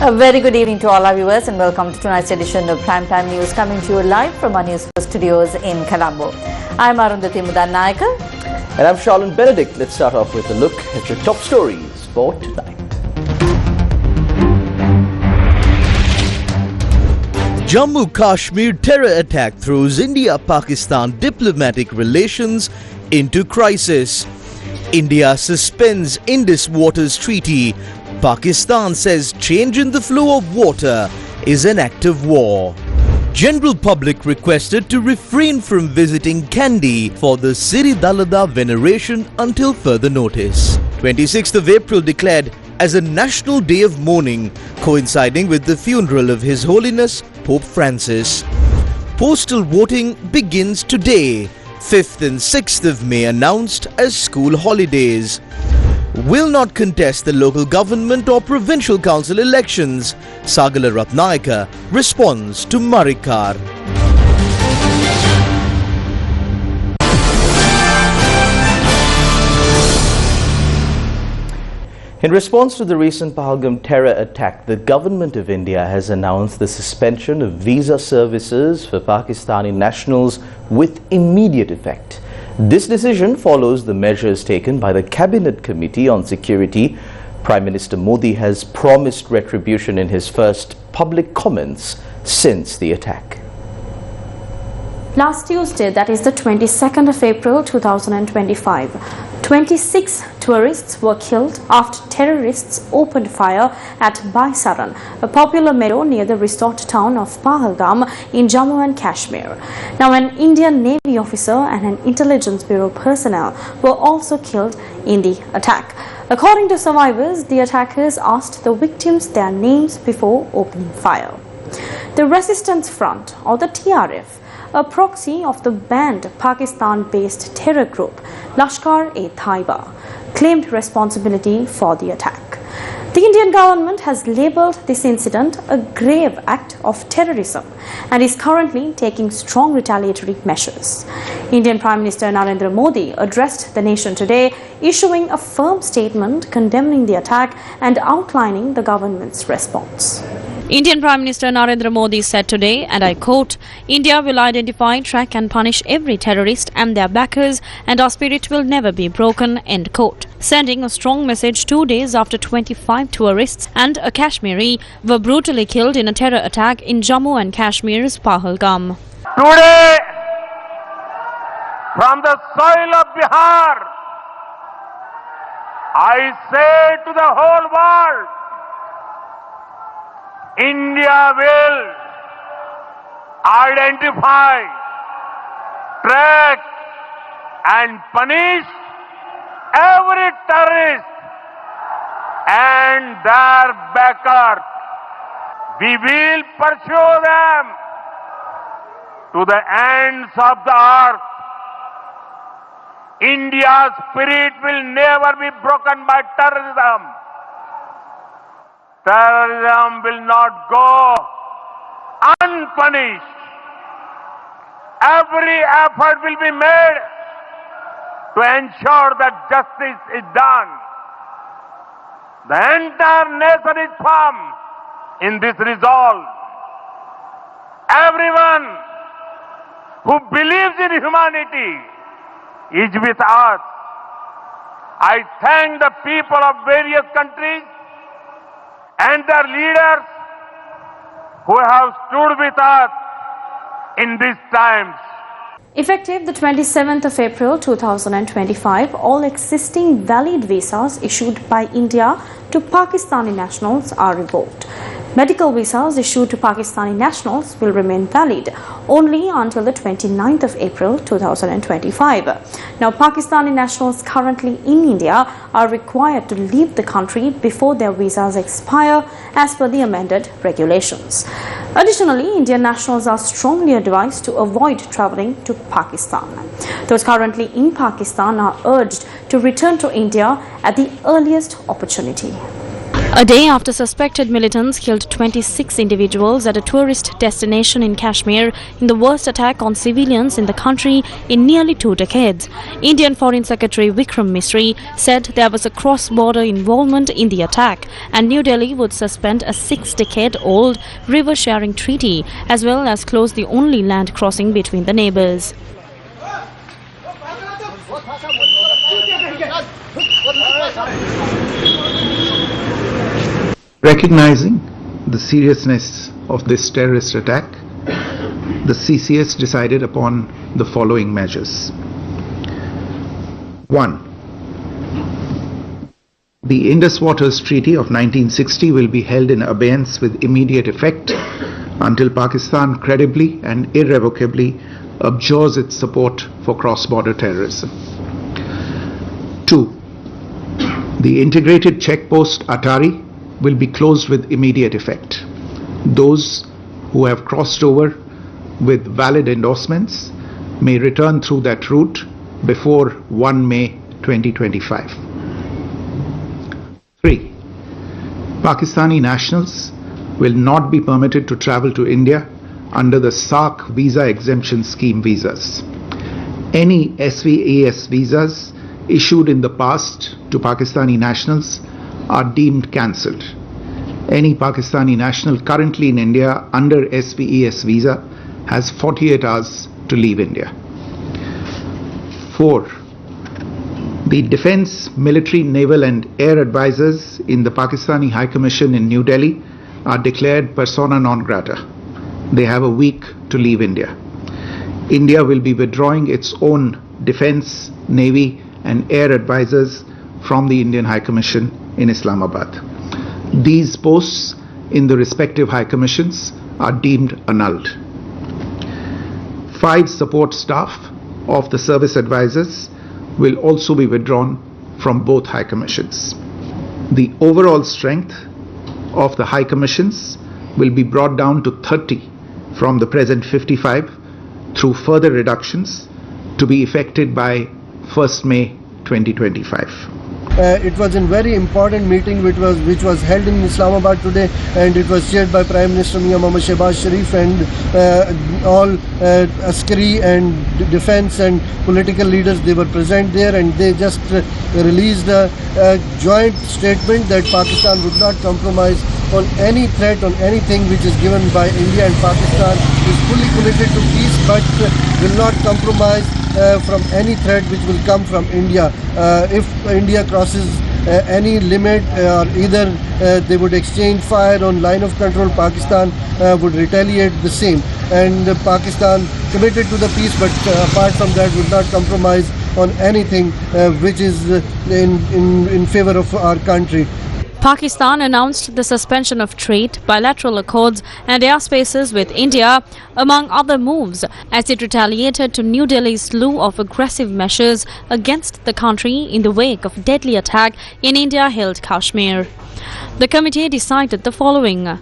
A very good evening to all our viewers and welcome to tonight's edition of Primetime News, coming to you live from our Newsfirst studios in Colombo. I'm Arundhati Mudannaika. And I'm Charlene Benedict. Let's start off with a look at your top stories for tonight. Jammu Kashmir terror attack throws India-Pakistan diplomatic relations into crisis. India suspends Indus Waters Treaty. Pakistan says change in the flow of water is an act of war. General public requested to refrain from visiting Kandy for the Siri Dalada veneration until further notice. 26th of April declared as a national day of mourning, coinciding with the funeral of His Holiness Pope Francis. Postal voting begins today. 5th and 6th of May announced as school holidays. Will not contest the local government or provincial council elections. Sagala Ratnayaka responds to Marikar. In response to the recent Pahalgam terror attack, the government of India has announced the suspension of visa services for Pakistani nationals with immediate effect. This decision follows the measures taken by the Cabinet Committee on Security. Prime Minister Modi has promised retribution in his first public comments since the attack. Last Tuesday, that is the 22nd of April 2025, 26 tourists were killed after terrorists opened fire at Baisaran, a popular meadow near the resort town of Pahalgam in Jammu and Kashmir. Now, an Indian Navy officer and an intelligence bureau personnel were also killed in the attack. According to survivors, the attackers asked the victims their names before opening fire. The Resistance Front, or the TRF, a proxy of the banned Pakistan-based terror group Lashkar-e-Taiba, claimed responsibility for the attack. The Indian government has labelled this incident a grave act of terrorism and is currently taking strong retaliatory measures. Indian Prime Minister Narendra Modi addressed the nation today, issuing a firm statement condemning the attack and outlining the government's response. Indian Prime Minister Narendra Modi said today, and I quote, "India will identify, track and punish every terrorist and their backers, and our spirit will never be broken," end quote. Sending a strong message 2 days after 25 tourists and a Kashmiri were brutally killed in a terror attack in Jammu and Kashmir's Pahalgam. Today, from the soil of Bihar, I say to the whole world, India will identify, track and punish every terrorist and their backers. We will pursue them to the ends of the earth. India's spirit will never be broken by terrorism. Terrorism will not go unpunished. Every effort will be made to ensure that justice is done. The entire nation is firm in this resolve. Everyone who believes in humanity is with us. I thank the people of various countries and their leaders who have stood with us in these times. Effective the 27th of April 2025, all existing valid visas issued by India to Pakistani nationals are revoked. Medical visas issued to Pakistani nationals will remain valid only until the 29th of April 2025. Now, Pakistani nationals currently in India are required to leave the country before their visas expire as per the amended regulations. Additionally, Indian nationals are strongly advised to avoid travelling to Pakistan. Those currently in Pakistan are urged to return to India at the earliest opportunity. A day after suspected militants killed 26 individuals at a tourist destination in Kashmir in the worst attack on civilians in the country in nearly 2 decades, Indian Foreign Secretary Vikram Misri said there was a cross-border involvement in the attack and New Delhi would suspend a 6-decade-old river-sharing treaty as well as close the only land crossing between the neighbours. Recognizing the seriousness of this terrorist attack, the CCS decided upon the following measures. 1. The Indus Waters Treaty of 1960 will be held in abeyance with immediate effect until Pakistan credibly and irrevocably abjures its support for cross-border terrorism. 2. The integrated checkpost Atari will be closed with immediate effect. Those who have crossed over with valid endorsements may return through that route before 1 May 2025. 3. Pakistani nationals will not be permitted to travel to India under the SAARC visa exemption scheme visas. Any SVAS visas issued in the past to Pakistani nationals are deemed cancelled. Any Pakistani national currently in India under SVES visa has 48 hours to leave India. 4. The Defence, Military, Naval and Air advisors in the Pakistani High Commission in New Delhi are declared persona non grata. They have a week to leave India. India will be withdrawing its own Defence, Navy and Air advisors from the Indian High Commission in Islamabad. These posts in the respective High Commissions are deemed annulled. 5 support staff of the service advisors will also be withdrawn from both High Commissions. The overall strength of the High Commissions will be brought down to 30 from the present 55 through further reductions to be effected by 1st May 2025. It was a very important meeting which was held in Islamabad today, and it was chaired by Prime Minister Mia Mohammad Shehbaz Sharif, and all askari and defence and political leaders, they were present there, and they just released a joint statement that Pakistan would not compromise on any threat, on anything which is given by India, and Pakistan is fully committed to peace but will not compromise from any threat which will come from India. If India crosses any limit, or either they would exchange fire on line of control, Pakistan would retaliate the same. And Pakistan committed to the peace, but apart from that would not compromise on anything which is in favor of our country. Pakistan announced the suspension of trade, bilateral accords and airspaces with India, among other moves, as it retaliated to New Delhi's slew of aggressive measures against the country in the wake of deadly attack in India-held Kashmir. The committee decided the following.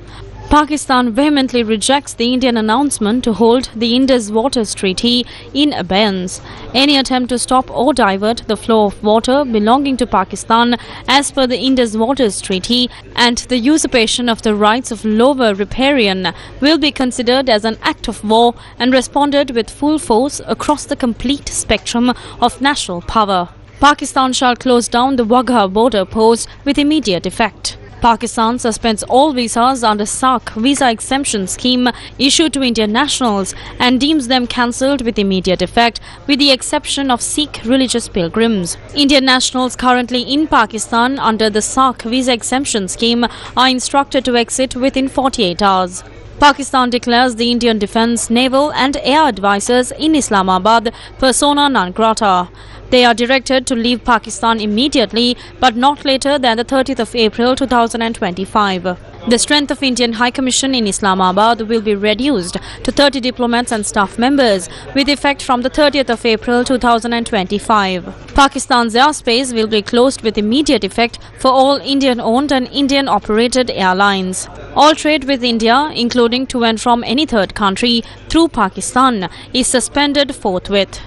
Pakistan vehemently rejects the Indian announcement to hold the Indus Waters Treaty in abeyance. Any attempt to stop or divert the flow of water belonging to Pakistan as per the Indus Waters Treaty and the usurpation of the rights of lower riparian will be considered as an act of war and responded with full force across the complete spectrum of national power. Pakistan shall close down the Wagha border post with immediate effect. Pakistan suspends all visas under SAARC visa exemption scheme issued to Indian nationals and deems them cancelled with immediate effect, with the exception of Sikh religious pilgrims. Indian nationals currently in Pakistan under the SAARC visa exemption scheme are instructed to exit within 48 hours. Pakistan declares the Indian Defence, Naval and Air advisors in Islamabad persona non grata. They are directed to leave Pakistan immediately, but not later than the 30th of April 2025. The strength of Indian High Commission in Islamabad will be reduced to 30 diplomats and staff members with effect from the 30th of April 2025. Pakistan's airspace will be closed with immediate effect for all Indian-owned and Indian-operated airlines. All trade with India, including to and from any third country through Pakistan, is suspended forthwith.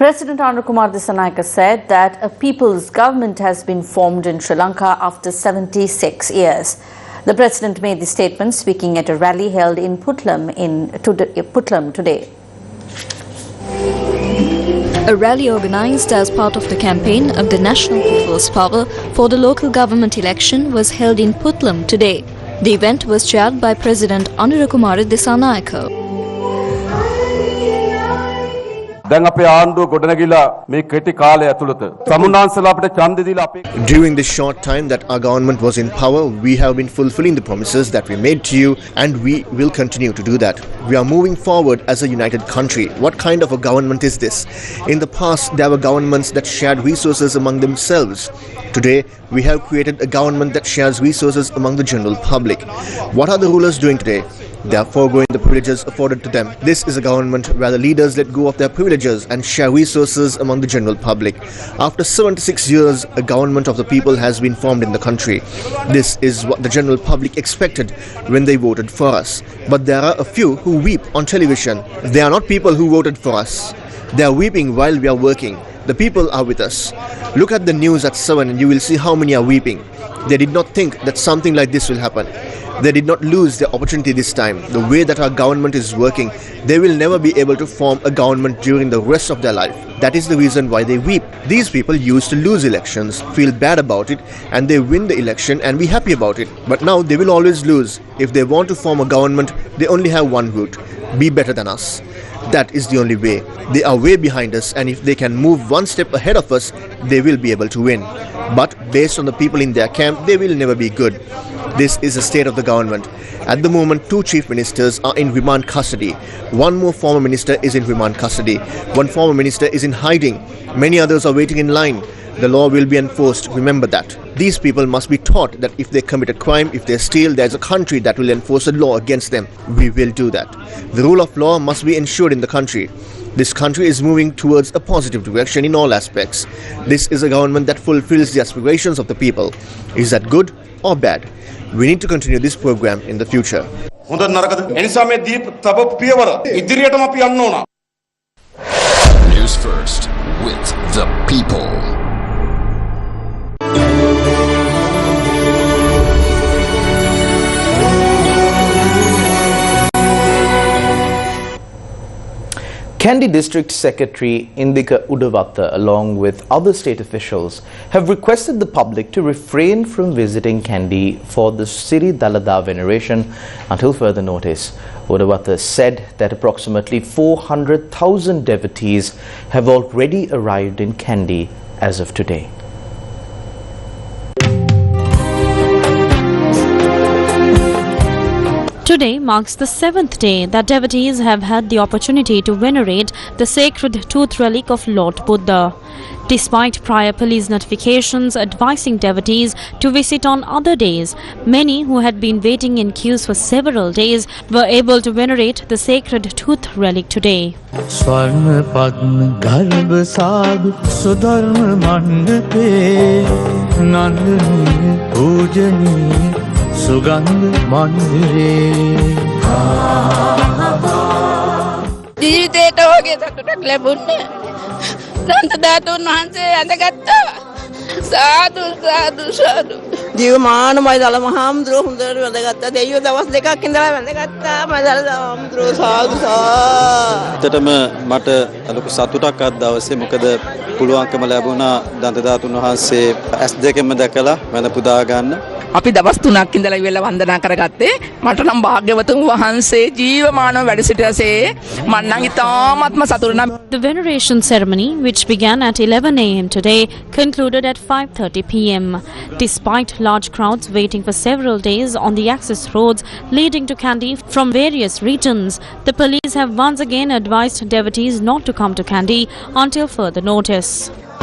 President Kumar Dissanayake said that a people's government has been formed in Sri Lanka after 76 years. The president made the statement speaking at a rally held in Puttlam today. A rally organized as part of the campaign of the National People's Power for the local government election was held in Puttlam today. The event was chaired by President Kumar Dissanayake. During the short time that our government was in power, we have been fulfilling the promises that we made to you, and we will continue to do that. We are moving forward as a united country. What kind of a government is this? In the past, there were governments that shared resources among themselves. Today, we have created a government that shares resources among the general public. What are the rulers doing today? They are foregoing the privileges afforded to them. This is a government where the leaders let go of their privileges and share resources among the general public. After 76 years, a government of the people has been formed in the country. This is what the general public expected when they voted for us. But there are a few who weep on television. They are not people who voted for us. They are weeping while we are working. The people are with us. Look at the news at 7 and you will see how many are weeping. They did not think that something like this will happen. They did not lose their opportunity this time. The way that our government is working, they will never be able to form a government during the rest of their life. That is the reason why they weep. These people used to lose elections, feel bad about it, and they win the election and be happy about it. But now they will always lose. If they want to form a government, they only have one route: be better than us. That is the only way. They are way behind us, and if they can move one step ahead of us, they will be able to win. But based on the people in their camp, they will never be good. This is the state of the government. At the moment, 2 chief ministers are in remand custody. One more former minister is in remand custody. One former minister is in hiding. Many others are waiting in line. The law will be enforced. Remember that. These people must be taught that if they commit a crime, if they steal, there is a country that will enforce a law against them. We will do that. The rule of law must be ensured in the country. This country is moving towards a positive direction in all aspects. This is a government that fulfills the aspirations of the people. Is that good or bad? We need to continue this program in the future. Newsfirst with the people. Kandy District Secretary Indika Udavatta, along with other state officials, have requested the public to refrain from visiting Kandy for the Siri Dalada veneration until further notice. Udavatta said that approximately 400,000 devotees have already arrived in Kandy as of today. Today marks the 7th day that devotees have had the opportunity to venerate the sacred tooth relic of Lord Buddha. Despite prior police notifications advising devotees to visit on other days, many who had been waiting in queues for several days were able to venerate the sacred tooth relic today. ජීවමානමයි දල මහාමුදුරුවෝ හොඳට වැදගත්තා දෙයියෝ දවස් දෙකක් ඉඳලා වැදගත්තා මම දල මහාමුදුරුවෝ සාදු සා. ඇත්තටම මට ලොකු සතුටක් අද දවසේ මොකද පුළුවන්කම ලැබුණා දන්ත ධාතුන් වහන්සේ S2 දැකලා වැඳ පුදා ගන්න. අපි දවස් 3ක් ඉඳලා ඉවෙලා වන්දනා කරගත්තේ මට නම් භාග්‍යවතුන් වහන්සේ ජීවමානව වැඩ සිටියසේ මම නම් ඉතාමත්ම සතුටු නම්. The veneration ceremony, which began at 11 a.m. today, concluded at 5:30 p.m. Despite large crowds waiting for several days on the access roads leading to Kandy from various regions, the police have once again advised devotees not to come to Kandy until further notice.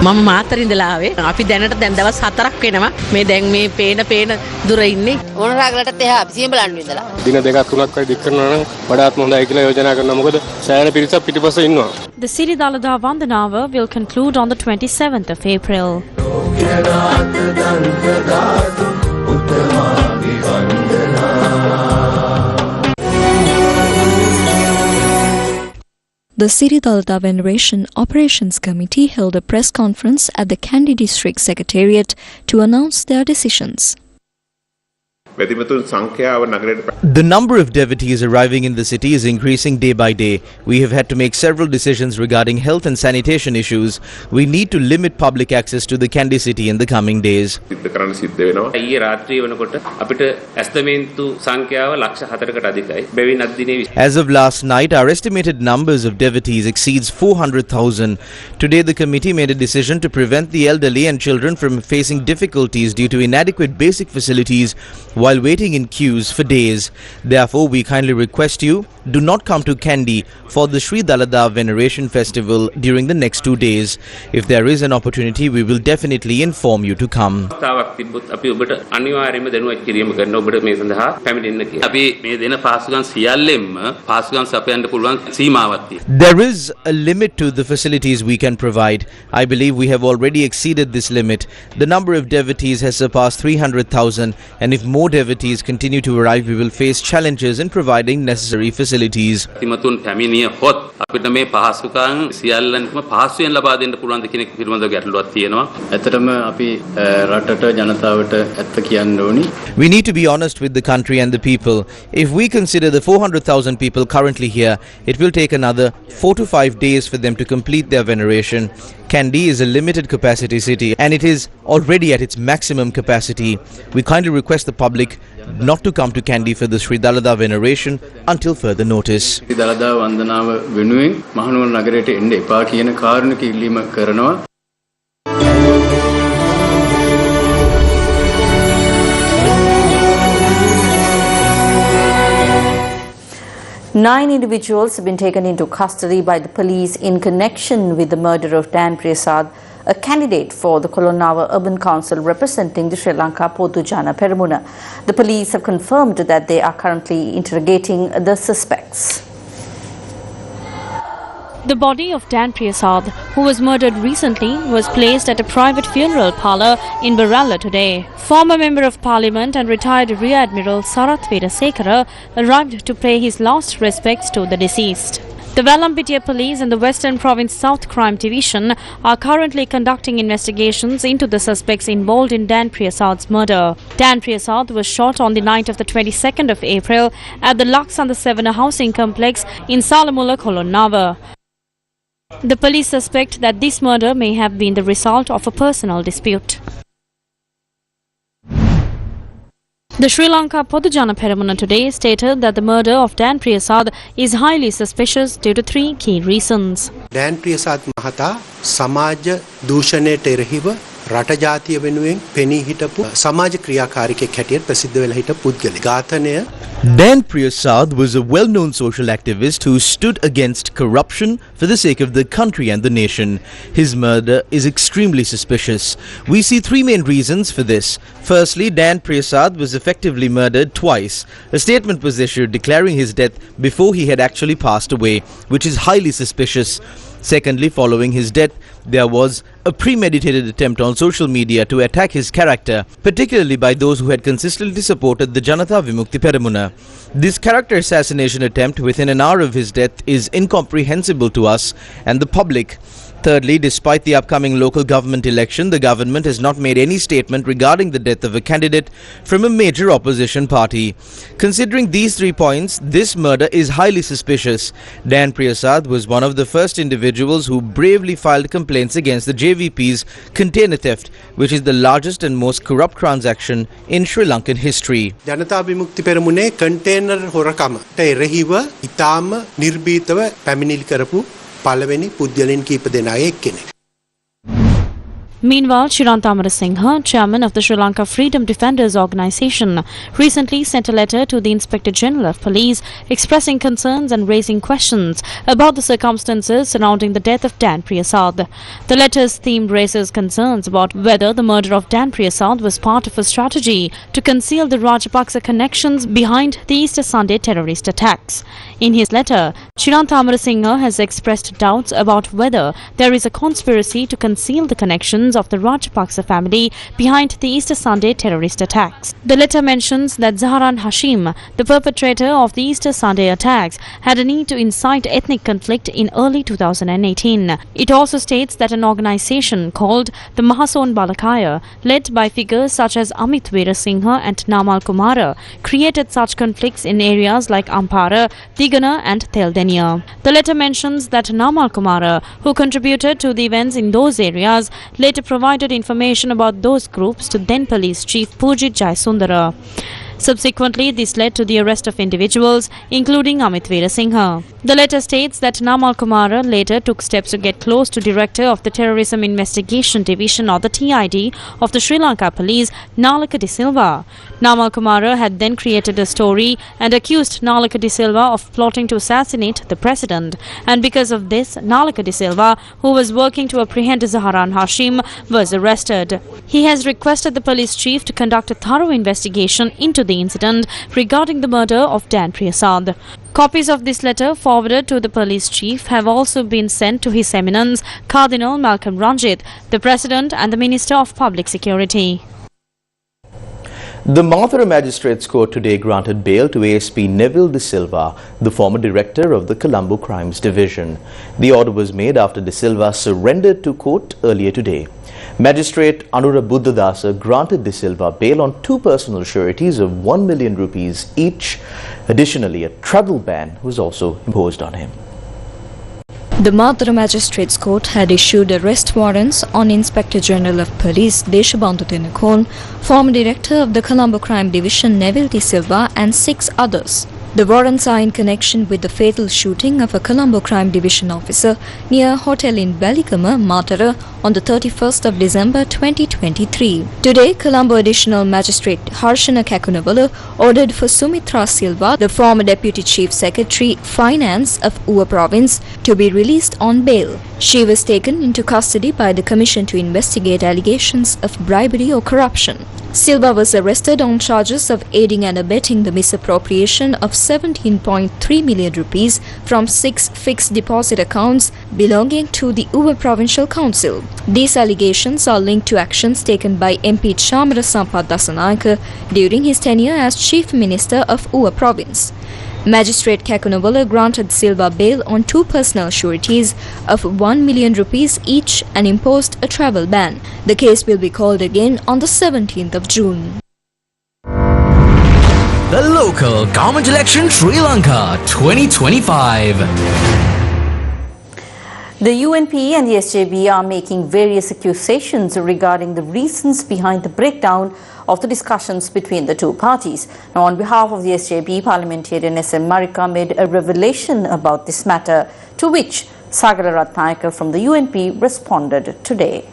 මම මාතර ඉඳලා ආවේ. අපි දැනට දැන් දවස් 4ක් වෙනවා. මේ දැන් මේ පේන දුර ඉන්නේ. ඕන රාගලටත් එහා අපි සියම් බලන්න ඉඳලා. දින 2ක් 3ක් වගේ දික් කරනවා නම් වඩාත් හොඳයි කියලා යෝජනා කරනවා. මොකද සෑහෙන පිරිසක් පිටිපස්සේ ඉන්නවා. The Siri Dalada Vandanava will conclude on the 27th of April. The Siri Dalada Veneration Operations Committee held a press conference at the Kandy District Secretariat to announce their decisions. The number of devotees arriving in the city is increasing day by day. We have had to make several decisions regarding health and sanitation issues. We need to limit public access to the Kandy city in the coming days. As of last night, our estimated numbers of devotees exceeds 400,000. Today, the committee made a decision to prevent the elderly and children from facing difficulties due to inadequate basic facilities while waiting in queues for days. Therefore, we kindly request you, do not come to Kandy for the Sri Dalada Veneration Festival during the next 2 days. If there is an opportunity, we will definitely inform you to come. There is a limit to the facilities we can provide. I believe we have already exceeded this limit. The number of devotees has surpassed 300,000, and if more devotees continue to arrive, we will face challenges in providing necessary facilities. We need to be honest with the country and the people. If we consider the 400,000 people currently here, it will take another 4 to 5 days for them to complete their veneration. Kandy is a limited capacity city and it is already at its maximum capacity. We kindly request the public not to come to Kandy for the Sri Dalada veneration until further notice. Nine individuals have been taken into custody by the police in connection with the murder of Dan Priyasad, a candidate for the Kolonnawa Urban Council representing the Sri Lanka Podujana Peramuna. The police have confirmed that they are currently interrogating the suspects. The body of Dan Priyasad, who was murdered recently, was placed at a private funeral parlour in Baralla today. Former Member of Parliament and retired Rear Admiral Sarath Veerasekara arrived to pay his last respects to the deceased. The Vallampitiya Police and the Western Province South Crime Division are currently conducting investigations into the suspects involved in Dan Priyasad's murder. Dan Priyasad was shot on the night of the 22nd of April at the Lux and the Sevena housing complex in Salamula, Kolonnawa. The police suspect that this murder may have been the result of a personal dispute. The Sri Lanka Podujana Peramuna today stated that the murder of Dan Priyasad is highly suspicious due to 3 key reasons. Dan Priyasad Mahata Samaj Dushanete Erehiwa රට ජාතිය වෙනුවෙන් පෙනී හිටපු සමාජ ක්‍රියාකාරිකයෙක් හැටියට ප්‍රසිද්ධ වෙලා හිටපු පුද්ගලෙක්. ඝාතනය Dan Priyasad was a well-known social activist who stood against corruption for the sake of the country and the nation. His murder is extremely suspicious. We see 3 main reasons for this. Firstly, Dan Priyasad was effectively murdered twice. A statement was issued declaring his death before he had actually passed away, which is highly suspicious. Secondly, following his death, there was a premeditated attempt on social media to attack his character, particularly by those who had consistently supported the Janata Vimukti Peramuna. This character assassination attempt within an hour of his death is incomprehensible to us and the public. Thirdly, despite the upcoming local government election, the government has not made any statement regarding the death of a candidate from a major opposition party. Considering these 3 points, this murder is highly suspicious. Dan Priyasad was one of the first individuals who bravely filed complaints against the JVP's container theft, which is the largest and most corrupt transaction in Sri Lankan history. Janatha Vimukthi පෙරමුණේ container හොරකමට එරෙහිව ඉතාම නිර්භීතව පැමිණිලි කරපු පළවෙනි පුද්ගලයන් කීප දෙනාගේ එක්කෙනෙක්. Meanwhile, Siranta Amarasinghe, chairman of the Sri Lanka Freedom Defenders Organisation, recently sent a letter to the Inspector General of Police expressing concerns and raising questions about the circumstances surrounding the death of Dan Priyasad. The letter's theme raises concerns about whether the murder of Dan Priyasad was part of a strategy to conceal the Rajapaksa connections behind the Easter Sunday terrorist attacks. In his letter, Siranta Amarasinghe has expressed doubts about whether there is a conspiracy to conceal the connections motivations of the Rajapaksa family behind the Easter Sunday terrorist attacks. The letter mentions that Zaharan Hashim, the perpetrator of the Easter Sunday attacks, had a need to incite ethnic conflict in early 2018. It also states that an organization called the Mahason Balakaya, led by figures such as Amit Veerasinghe and Namal Kumara, created such conflicts in areas like Ampara, Tigana and Teldenia. The letter mentions that Namal Kumara, who contributed to the events in those areas, later provided information about those groups to then Police Chief Pujit Jayasundara. Subsequently, this led to the arrest of individuals, including Amit Veerasinghe. The letter states that Namal Kumara later took steps to get close to Director of the Terrorism Investigation Division, or the TID, of the Sri Lanka Police, Nalaka De Silva. Namal Kumara had then created a story and accused Nalaka De Silva of plotting to assassinate the president. And because of this, Nalaka De Silva, who was working to apprehend Zaharan Hashim, was arrested. He has requested the police chief to conduct a thorough investigation into the incident regarding the murder of Dan Priyasad. Copies of this letter forwarded to the police chief have also been sent to His Eminence Cardinal Malcolm Ranjit, the President and the Minister of Public Security. The Mathura Magistrates Court today granted bail to ASP Neville De Silva, the former director of the Colombo Crimes Division. The order was made after De Silva surrendered to court earlier today. Magistrate Anura Buddhadasa granted De Silva bail on 2 personal sureties of 1 million rupees each. Additionally, a travel ban was also imposed on him. The Mathura Magistrates Court had issued arrest warrants on Inspector General of Police Deshabandhu Tenakon, former director of the Colombo Crime Division Neville De Silva, and 6 others. The warrants are in connection with the fatal shooting of a Colombo Crime Division officer near a hotel in Balikama, Mathura, on the 31st of December 2023. Today, Colombo Additional Magistrate Harshana Kakunavala ordered for Sumitra Silva, the former Deputy Chief Secretary, Finance of Ua Province, to be released on bail. She was taken into custody by the Commission to investigate allegations of bribery or corruption. Silva was arrested on charges of aiding and abetting the misappropriation of 17.3 million rupees from 6 fixed deposit accounts belonging to the Ua Provincial Council. These allegations are linked to actions taken by MP Chamara Sampath Dasanayake during his tenure as Chief Minister of Ua Province. Magistrate Kakunavala granted Silva bail on 2 personal sureties of 1 million rupees each and imposed a travel ban. The case will be called again on the 17th of June. The local government election Sri Lanka 2025. The UNP and the SJB are making various accusations regarding the reasons behind the breakdown of the discussions between the two parties. Now, on behalf of the SJB, parliamentarian S.M. Marika made a revelation about this matter, to which Sagala Ratnayaka from the UNP responded today.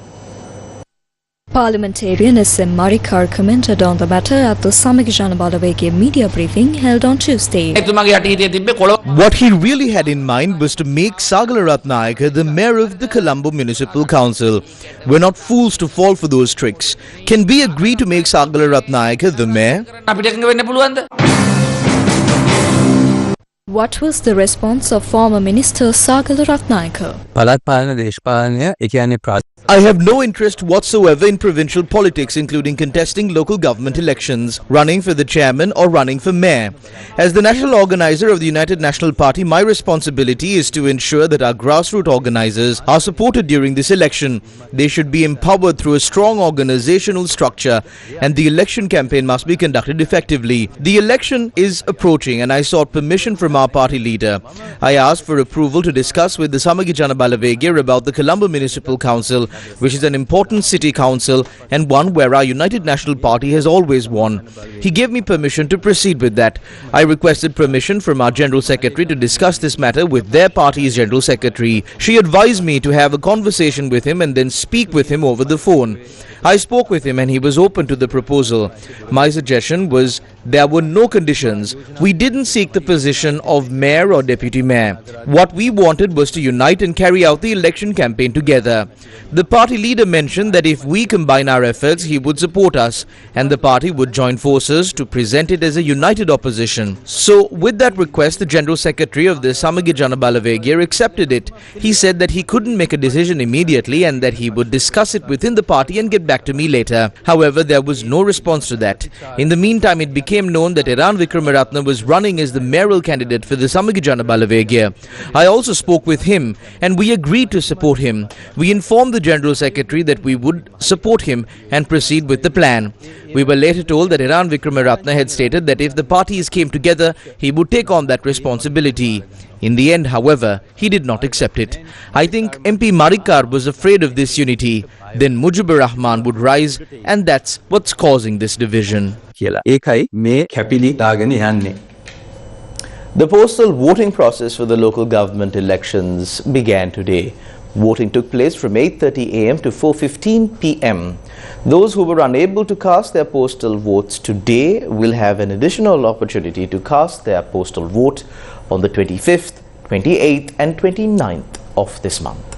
Parliamentarian S.M. Marika commented on the matter at the Samik Janabalaweke media briefing held on Tuesday. What he really had in mind was to make Sagala Ratnayaka the mayor of the Colombo Municipal Council. We're not fools to fall for those tricks. Can we agree to make Sagala Ratnayaka the mayor? What was the response of former Minister Sagala Ratnayaka? I have no interest whatsoever in provincial politics, including contesting local government elections, running for the chairman or running for mayor. As the national organizer of the United National Party, my responsibility is to ensure that our grassroots organizers are supported during this election. They should be empowered through a strong organizational structure, and the election campaign must be conducted effectively. The election is approaching, and I sought permission from our party leader. I asked for approval to discuss with the Samagi Janabalawege about the Colombo Municipal Council, which is an important city council and one where our United National Party has always won. He gave me permission to proceed with that. I requested permission from our General Secretary to discuss this matter with their party's General Secretary. She advised me to have a conversation with him and then speak with him over the phone. I spoke with him and he was open to the proposal. My suggestion was There were no conditions. We didn't seek the position of mayor or deputy mayor. What we wanted was to unite and carry out the election campaign together. The party leader mentioned that if we combine our efforts, he would support us and the party would join forces to present it as a united opposition. So with that request, the General Secretary of the Samagi Jana Balawegir accepted it. He said that he couldn't make a decision immediately and that he would discuss it within the party and get back to me later. However, there was no response to that. In the meantime, it became known that Iran Vikramaratne was running as the mayoral candidate for the Samagi Jana Balawegir. I also spoke with him and we agreed to support him. We informed the General Secretary that we would support him and proceed with the plan. We were later told that Iran Vikramaratne had stated that if the parties came together, he would take on that responsibility. In the end, however, he did not accept it. I think MP Marikar was afraid of this unity. Then Mujibur Rahman would rise, and that's what's causing this division. The postal voting process for the local government elections began today. Voting took place from 8:30 a.m. to 4:15 p.m. Those who were unable to cast their postal votes today will have an additional opportunity to cast their postal vote on the 25th, 28th and 29th of this month.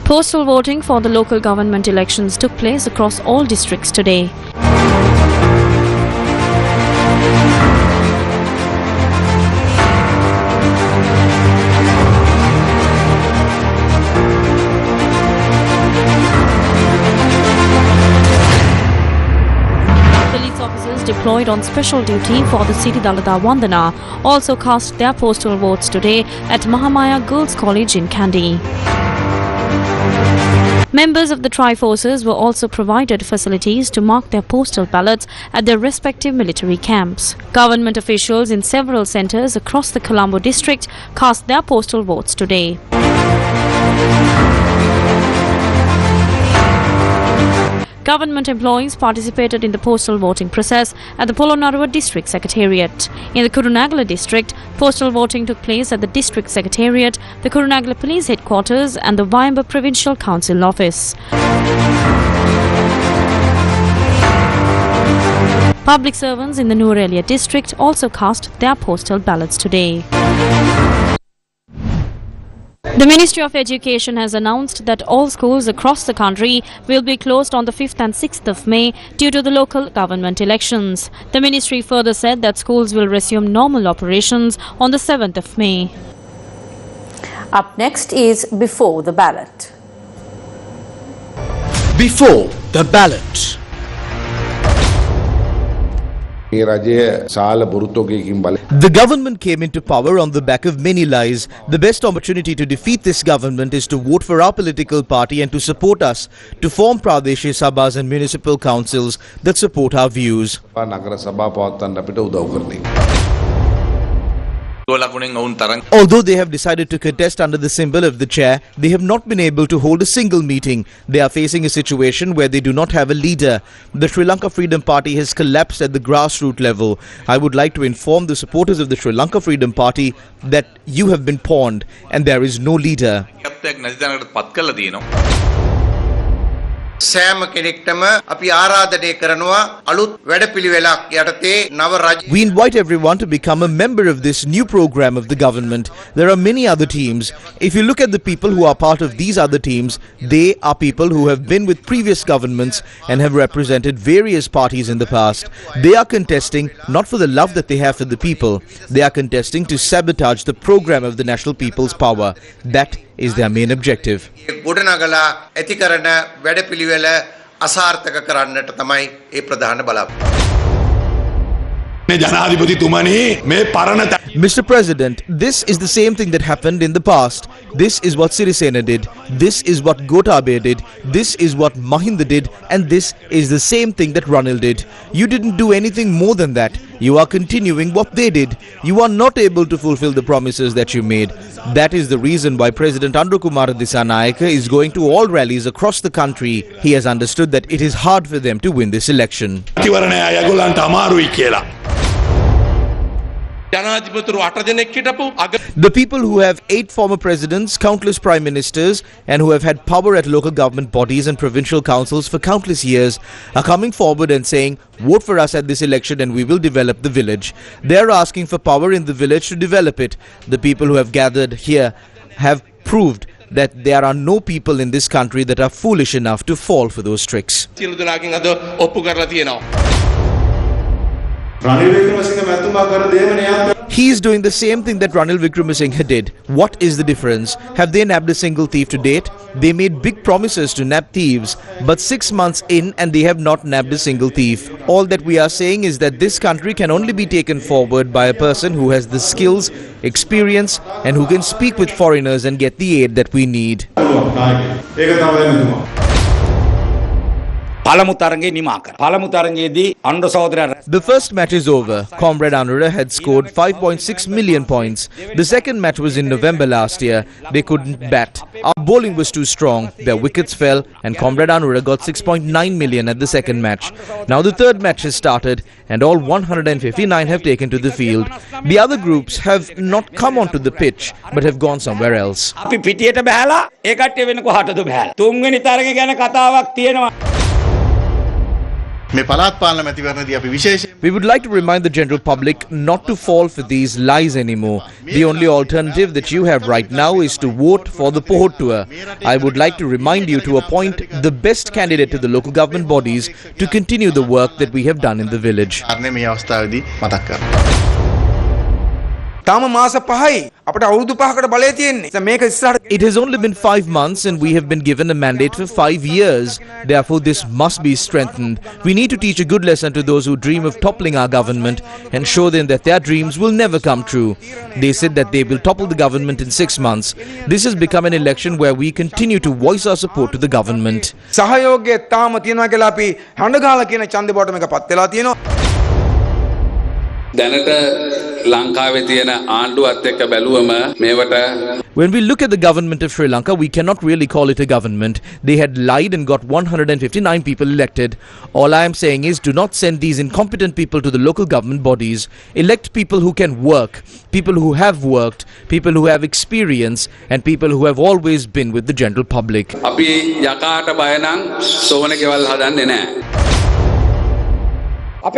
Postal voting for the local government elections took place across all districts today. Deployed on special duty for the City Dalada Vandana also cast their postal votes today at Mahamaya Girls College in Kandy. Members of the Tri-Forces were also provided facilities to mark their postal ballots at their respective military camps. Government officials in several centres across the Colombo district cast their postal votes today. Government employees participated in the postal voting process at the Polonnaruwa District Secretariat. In the Kurunegala district, postal voting took place at the District Secretariat, the Kurunegala Police Headquarters and the Vayamba Provincial Council Office. Public servants in the Nuwara district also cast their postal ballots today. The Ministry of Education has announced that all schools across the country will be closed on the 5th and 6th of May due to the local government elections. The ministry further said that schools will resume normal operations on the 7th of May. Up next is Before the Ballot. Before the ballot. The government came into power on the back of many lies. The best opportunity to defeat this government is to vote for our political party and to support us, to form Pradeshi Sabhas and municipal councils that support our views. Although they have decided to contest under the symbol of the chair, they have not been able to hold a single meeting. They are facing a situation where they do not have a leader. The Sri Lanka Freedom Party has collapsed at the grassroots level. I would like to inform the supporters of the Sri Lanka Freedom Party that you have been pawned and there is no leader. සෑම කෙනෙක්ටම අපි ආරාධනය කරනවා අලුත් වැඩපිළිවෙලක් යටතේ නව රජ. We invite everyone to become a member of this new program of the government. There are many other teams. If you look at the people who are part of these other teams, they are people who have been with previous governments and have represented various parties in the past. They are contesting not for the love that they have for the people. They are contesting to sabotage the program of the National People's Power. That is their main objective. ගොඩනගලා ඇති කරන වැඩපිළිවෙල අසාර්ථක කරන්නට තමයි ඒ ප්‍රධාන බලාපොරොත්තුව. Mr. President, this is the same thing that happened in the past. This is what Sirasena did. This is what Gotabaya did. This is what Mahinda did. And this is the same thing that Ranil did. You didn't do anything more than that. You are continuing what they did. You are not able to fulfill the promises that you made. That is the reason why President Anurakumara Dissanayake is going to all rallies across the country. He has understood that it is hard for them to win this election. The people who have 8 former presidents, countless prime ministers, and who have had power at local government bodies and provincial councils for countless years are coming forward and saying, vote for us at this election and we will develop the village. They are asking for power in the village to develop it. The people who have gathered here have proved that there are no people in this country that are foolish enough to fall for those tricks. He is doing the same thing that Ranil Wickremesinghe did. What is the difference? Have they nabbed a single thief to date? They made big promises to nab thieves, but 6 months in and they have not nabbed a single thief. All that we are saying is that this country can only be taken forward by a person who has the skills, experience, and who can speak with foreigners and get the aid that we need. The first match is over. Comrade Anura had scored 5.6 million points. The second match was in November last year. They couldn't bat. Our bowling was too strong. Their wickets fell and Comrade Anura got 6.9 million at the second match. Now the third match has started and all 159 have taken to the field. The other groups have not come onto the pitch but have gone somewhere else. We would like to remind the general public not to fall for these lies anymore. The only alternative that you have right now is to vote for the Pohotua. I would like to remind you to appoint the best candidate to the local government bodies to continue the work that we have done in the village. It has only been 5 months and we have been given a mandate for 5 years. Therefore, this must be strengthened. We need to teach a good lesson to those who dream of toppling our government and show them that their dreams will never come true. They said that they will topple the government in 6 months. This has become an election where we continue to voice our support to the government. When we look at the government of Sri Lanka, we cannot really call it a government. They had lied and got 159 people elected. All I am saying is do not send these incompetent people to the local government bodies. Elect people who can work, people who have worked, people who have experience, and people who have always been with the general public. It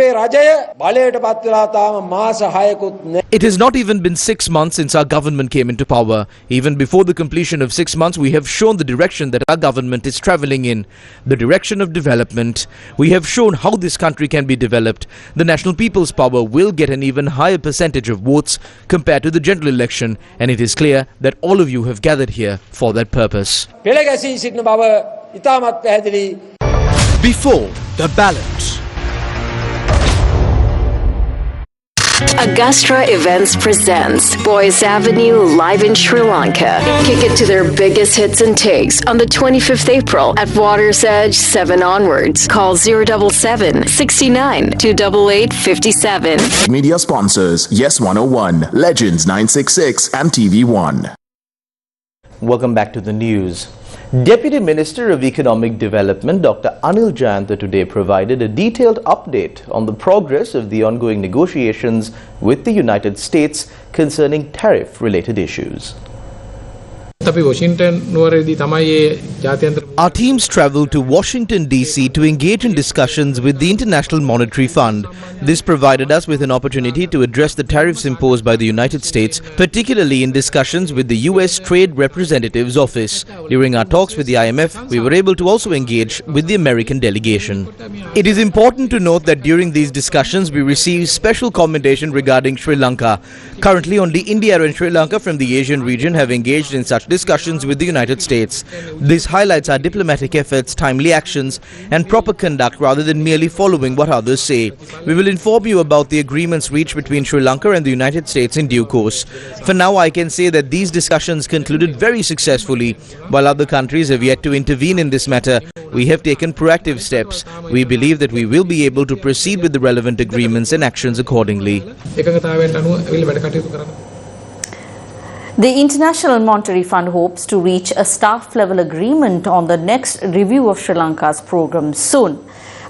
has not even been 6 months since our government came into power. Even before the completion of 6 months, we have shown the direction that our government is travelling in. The direction of development. We have shown how this country can be developed. The National People's Power will get an even higher percentage of votes compared to the general election. And it is clear that all of you have gathered here for that purpose. Before the ballot. Agustra Events presents Boys Avenue live in Sri Lanka. Kick it to their biggest hits and takes on the 25th April at Water's Edge 7 onwards. Call 077 69 288 57. Media sponsors Yes 101, Legends 966 and TV1. Welcome back to the news. Deputy Minister of Economic Development Dr. Anil Jayanta today provided a detailed update on the progress of the ongoing negotiations with the United States concerning tariff-related issues. Our teams travelled to Washington, D.C. to engage in discussions with the International Monetary Fund. This provided us with an opportunity to address the tariffs imposed by the United States, particularly in discussions with the U.S. Trade Representative's office. During our talks with the IMF, we were able to also engage with the American delegation. It is important to note that during these discussions, we received special commendation regarding Sri Lanka. Currently, only India and Sri Lanka from the Asian region have engaged in such discussions with the United States. This highlights our diplomatic efforts, timely actions, and proper conduct rather than merely following what others say. We will inform you about the agreements reached between Sri Lanka and the United States in due course. For now, I can say that these discussions concluded very successfully. While other countries have yet to intervene in this matter, we have taken proactive steps. We believe that we will be able to proceed with the relevant agreements and actions accordingly. The International Monetary Fund hopes to reach a staff-level agreement on the next review of Sri Lanka's program soon.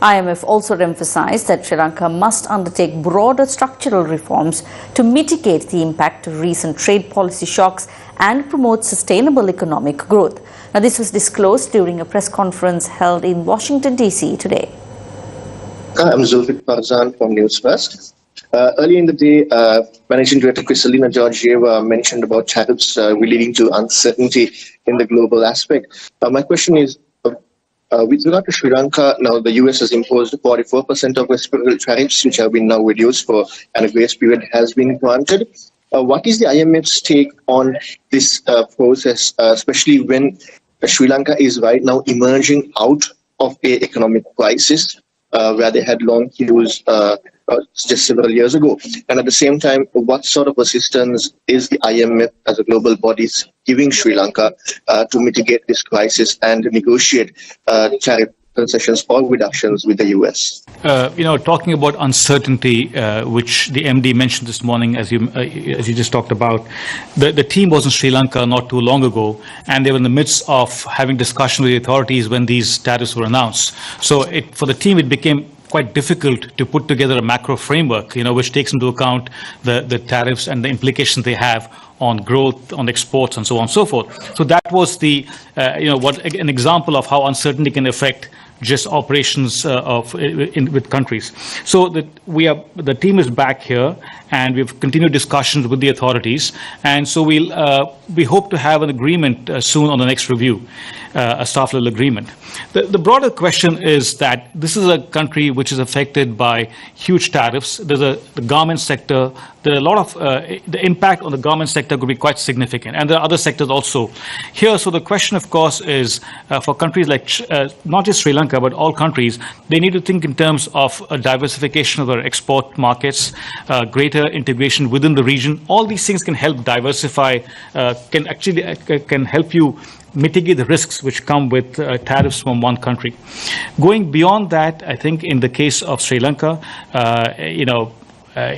IMF also emphasized that Sri Lanka must undertake broader structural reforms to mitigate the impact of recent trade policy shocks and promote sustainable economic growth. Now, this was disclosed during a press conference held in Washington, D.C. today. I'm Zulfik Farzan from Newsfirst. Earlier in the day, Managing Director Kristalina Georgieva mentioned about tariffs leading to uncertainty in the global aspect. My question is, with regard to Sri Lanka, now the US has imposed 44% of reciprocal tariffs, which have been now reduced and a grace period has been granted. What is the IMF's take on this process, especially when Sri Lanka is right now emerging out of an economic crisis where they had long queues just several years ago? And at the same time, what sort of assistance is the IMF as a global body giving Sri Lanka to mitigate this crisis and negotiate tariff concessions or reductions with the US? Talking about uncertainty, which the MD mentioned this morning, as you just talked about, the team was in Sri Lanka not too long ago, and they were in the midst of having discussions with the authorities when these tariffs were announced. So for the team, it became quite difficult to put together a macro framework, which takes into account the tariffs and the implications they have on growth, on exports, and so on and so forth. So that was an example of how uncertainty can affect just operations with countries. So the team is back here, and we've continued discussions with the authorities, and so we hope to have an agreement soon on the next review, a staff level agreement. The broader question is that this is a country which is affected by huge tariffs. There's the garment sector. There are a lot of the impact on the garment sector could be quite significant, and there are other sectors also here. So the question, of course, is for countries like not just Sri Lanka but all countries, they need to think in terms of a diversification of their export markets, greater integration within the region. All these things can help diversify, can help you mitigate the risks which come with tariffs from one country. Going beyond that, I think in the case of Sri Lanka,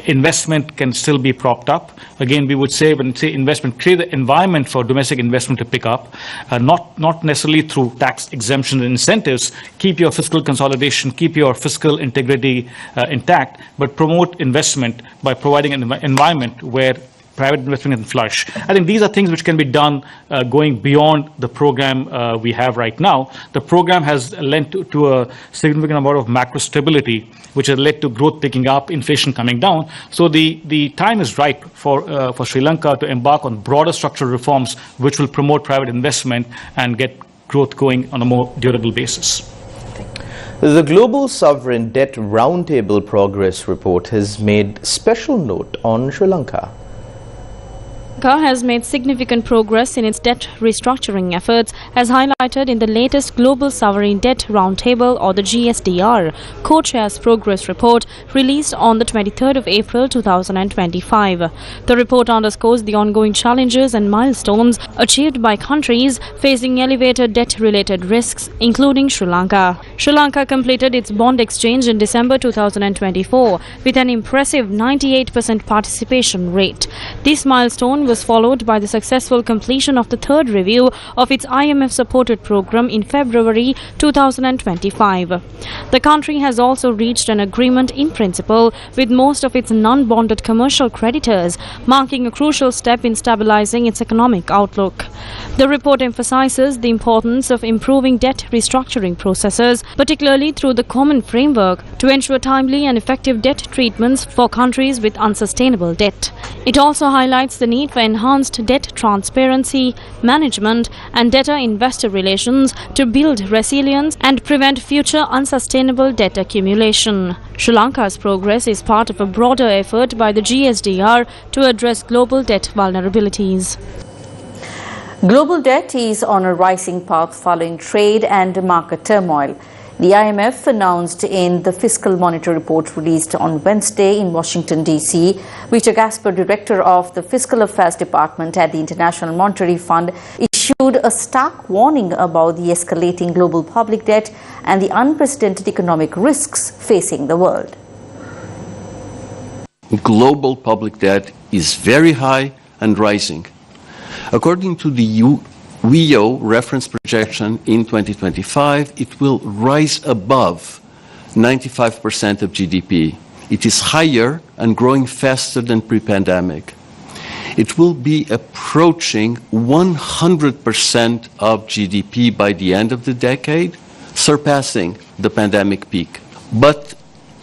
investment can still be propped up. Again, we would say, when we say investment, create the environment for domestic investment to pick up, not necessarily through tax exemptions and incentives. Keep your fiscal consolidation, keep your fiscal integrity intact, but promote investment by providing an environment where private investment can flourish. I think these are things which can be done going beyond the program we have right now. The program has led to a significant amount of macro stability, which has led to growth picking up, inflation coming down. So the time is ripe for Sri Lanka to embark on broader structural reforms, which will promote private investment and get growth going on a more durable basis. The Global Sovereign Debt Roundtable Progress Report has made special note on Sri Lanka. Lanka has made significant progress in its debt restructuring efforts, as highlighted in the latest Global Sovereign Debt Roundtable, or the GSDR, Co-Chair's Progress Report released on the 23rd of April 2025. The report underscores the ongoing challenges and milestones achieved by countries facing elevated debt-related risks, including Sri Lanka. Sri Lanka completed its bond exchange in December 2024 with an impressive 98% participation rate. This milestone was followed by the successful completion of the third review of its IMF-supported program in February 2025. The country has also reached an agreement in principle with most of its non-bonded commercial creditors, marking a crucial step in stabilizing its economic outlook. The report emphasizes the importance of improving debt restructuring processes, particularly through the common framework, to ensure timely and effective debt treatments for countries with unsustainable debt. It also highlights the need for enhanced debt transparency, management, and debtor-investor relations to build resilience and prevent future unsustainable debt accumulation. Sri Lanka's progress is part of a broader effort by the GSDR to address global debt vulnerabilities. Global debt is on a rising path following trade and market turmoil. The IMF announced in the Fiscal Monetary Report released on Wednesday in Washington, D.C., which a Gasper director of the Fiscal Affairs Department at the International Monetary Fund issued a stark warning about the escalating global public debt and the unprecedented economic risks facing the world. Global public debt is very high and rising. According to the WEO reference projection in 2025, it will rise above 95% of GDP. It is higher and growing faster than pre-pandemic. It will be approaching 100% of GDP by the end of the decade, surpassing the pandemic peak. But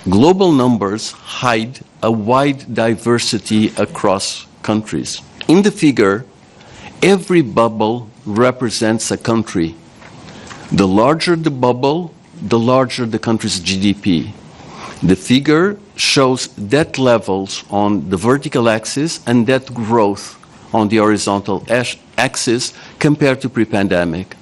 global numbers hide a wide diversity across countries. In the figure, every bubble represents a country. The larger the bubble, the larger the country's GDP. The figure shows debt levels on the vertical axis and debt growth on the horizontal axis compared to pre-pandemic.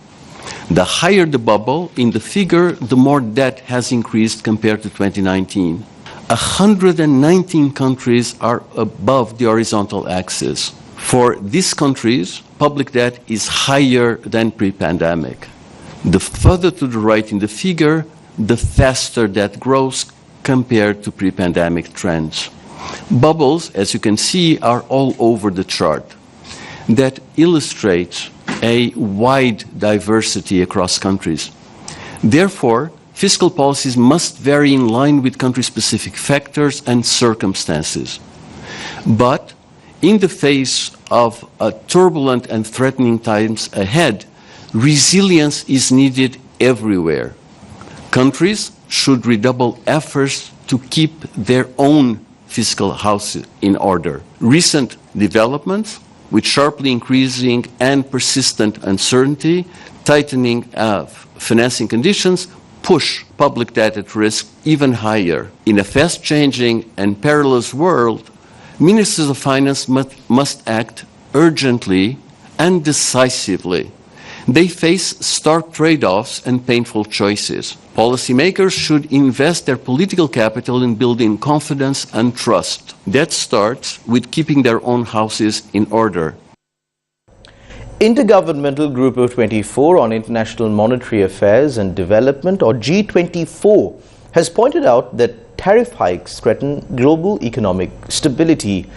The higher the bubble in the figure, the more debt has increased compared to 2019. 119 countries are above the horizontal axis. For these countries, public debt is higher than pre-pandemic. The further to the right in the figure, the faster debt grows compared to pre-pandemic trends. Bubbles, as you can see, are all over the chart. That illustrates a wide diversity across countries. Therefore, fiscal policies must vary in line with country-specific factors and circumstances. But in the face of turbulent and threatening times ahead, resilience is needed everywhere. Countries should redouble efforts to keep their own fiscal house in order. Recent developments, with sharply increasing and persistent uncertainty, tightening of financing conditions, push public debt at risk even higher. In a fast-changing and perilous world, ministers of finance must act urgently and decisively. They face stark trade-offs and painful choices. Policymakers should invest their political capital in building confidence and trust. That starts with keeping their own houses in order. Intergovernmental Group of 24 on International Monetary Affairs and Development, or G24, has pointed out that tariff hikes threaten global economic stability.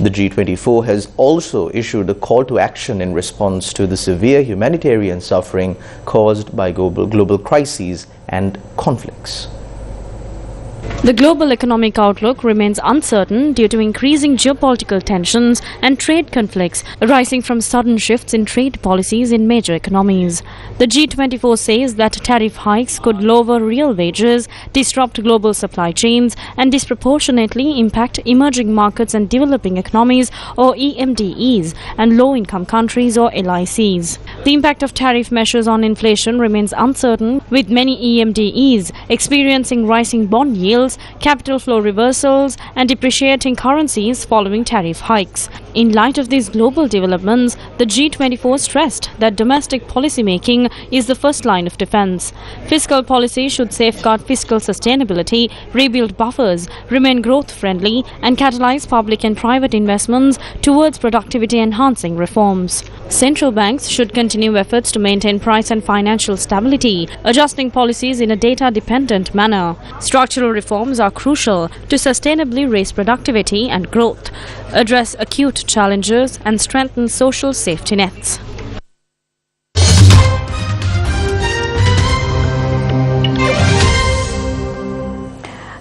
The G24 has also issued a call to action in response to the severe humanitarian suffering caused by global crises and conflicts. The global economic outlook remains uncertain due to increasing geopolitical tensions and trade conflicts arising from sudden shifts in trade policies in major economies. The G24 says that tariff hikes could lower real wages, disrupt global supply chains, and disproportionately impact emerging markets and developing economies, or EMDEs, and low-income countries, or LICs. The impact of tariff measures on inflation remains uncertain, with many EMDEs experiencing rising bond yields, capital flow reversals, and depreciating currencies following tariff hikes. In light of these global developments, the G24 stressed that domestic policymaking is the first line of defense. Fiscal policy should safeguard fiscal sustainability, rebuild buffers, remain growth-friendly, and catalyze public and private investments towards productivity-enhancing reforms. Central banks should continue efforts to maintain price and financial stability, adjusting policies in a data-dependent manner. Structural reforms are crucial to sustainably raise productivity and growth, address acute challenges, and strengthen social safety nets.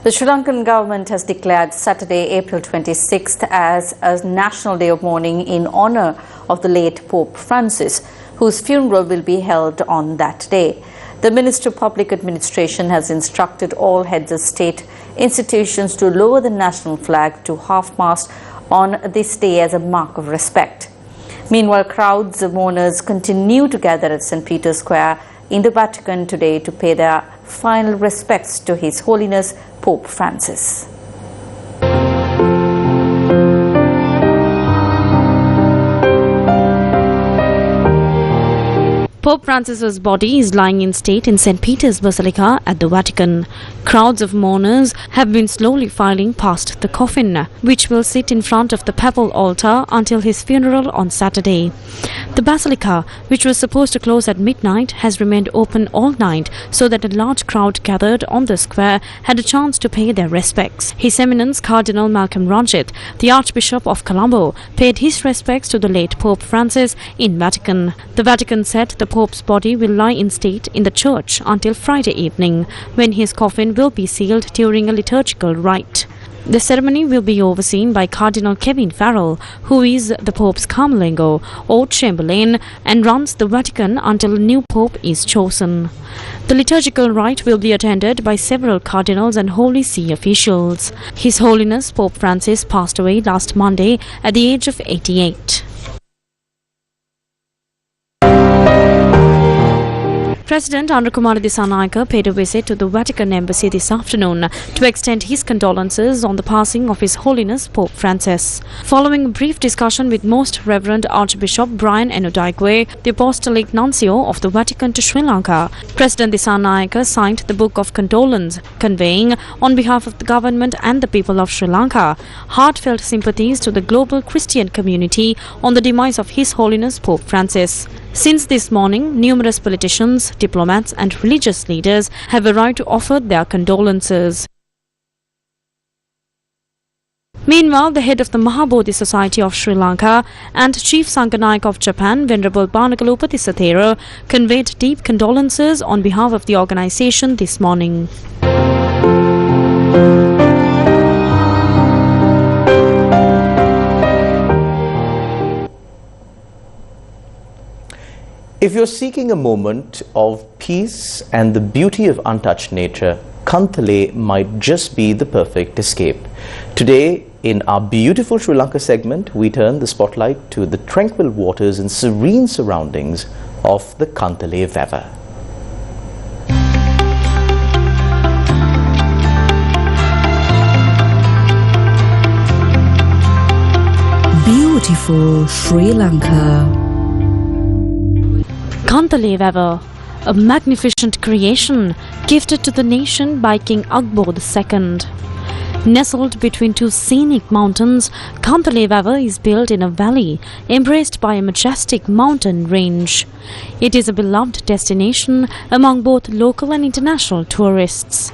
The Sri Lankan government has declared Saturday, April 26th as a national day of mourning in honor of the late Pope Francis, whose funeral will be held on that day. The Minister of Public Administration has instructed all heads of state institutions to lower the national flag to half-mast on this day as a mark of respect. Meanwhile, crowds of mourners continue to gather at St. Peter's Square in the Vatican today to pay their final respects to His Holiness Pope Francis. Pope Francis's body is lying in state in St. Peter's Basilica at the Vatican. Crowds of mourners have been slowly filing past the coffin, which will sit in front of the papal altar until his funeral on Saturday. The Basilica, which was supposed to close at midnight, has remained open all night so that a large crowd gathered on the square had a chance to pay their respects. His Eminence Cardinal Malcolm Ranjit, the Archbishop of Colombo, paid his respects to the late Pope Francis in Vatican. The Vatican said the Pope Pope's body will lie in state in the church until Friday evening, when his coffin will be sealed during a liturgical rite. The ceremony will be overseen by Cardinal Kevin Farrell, who is the Pope's Camerlengo or Chamberlain, and runs the Vatican until a new Pope is chosen. The liturgical rite will be attended by several cardinals and Holy See officials. His Holiness Pope Francis passed away last Monday at the age of 88. President Anurukumara Dissanayake paid a visit to the Vatican Embassy this afternoon to extend his condolences on the passing of His Holiness Pope Francis. Following a brief discussion with Most Reverend Archbishop Brian Enodikwe, the Apostolic Nuncio of the Vatican to Sri Lanka, President Dissanayake signed the Book of Condolence, conveying, on behalf of the government and the people of Sri Lanka, heartfelt sympathies to the global Christian community on the demise of His Holiness Pope Francis. Since this morning, numerous politicians, diplomats and religious leaders have arrived to offer their condolences. Meanwhile, the head of the Mahabodhi Society of Sri Lanka and Chief Sanganaik of Japan, Venerable Banakalupati Sathera, conveyed deep condolences on behalf of the organization this morning. If you're seeking a moment of peace and the beauty of untouched nature, Kantale might just be the perfect escape. Today, in our beautiful Sri Lanka segment, we turn the spotlight to the tranquil waters and serene surroundings of the Kantale Vava. Beautiful Sri Lanka. Kantale Vava, a magnificent creation gifted to the nation by King Akbar II. Nestled between two scenic mountains, Kantale Vava is built in a valley embraced by a majestic mountain range. It is a beloved destination among both local and international tourists.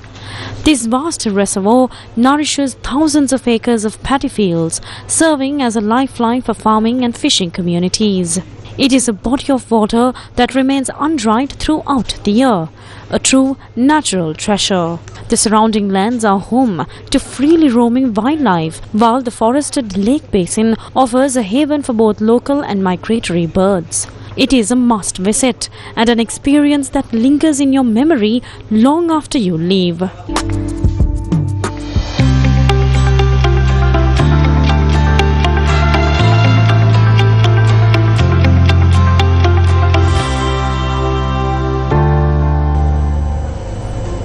This vast reservoir nourishes thousands of acres of paddy fields, serving as a lifeline for farming and fishing communities. It is a body of water that remains undried throughout the year, a true natural treasure. The surrounding lands are home to freely roaming wildlife, while the forested lake basin offers a haven for both local and migratory birds. It is a must visit and an experience that lingers in your memory long after you leave.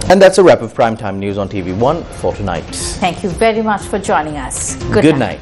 And that's a wrap of Primetime News on TV1 for tonight. Thank you very much for joining us. Good night.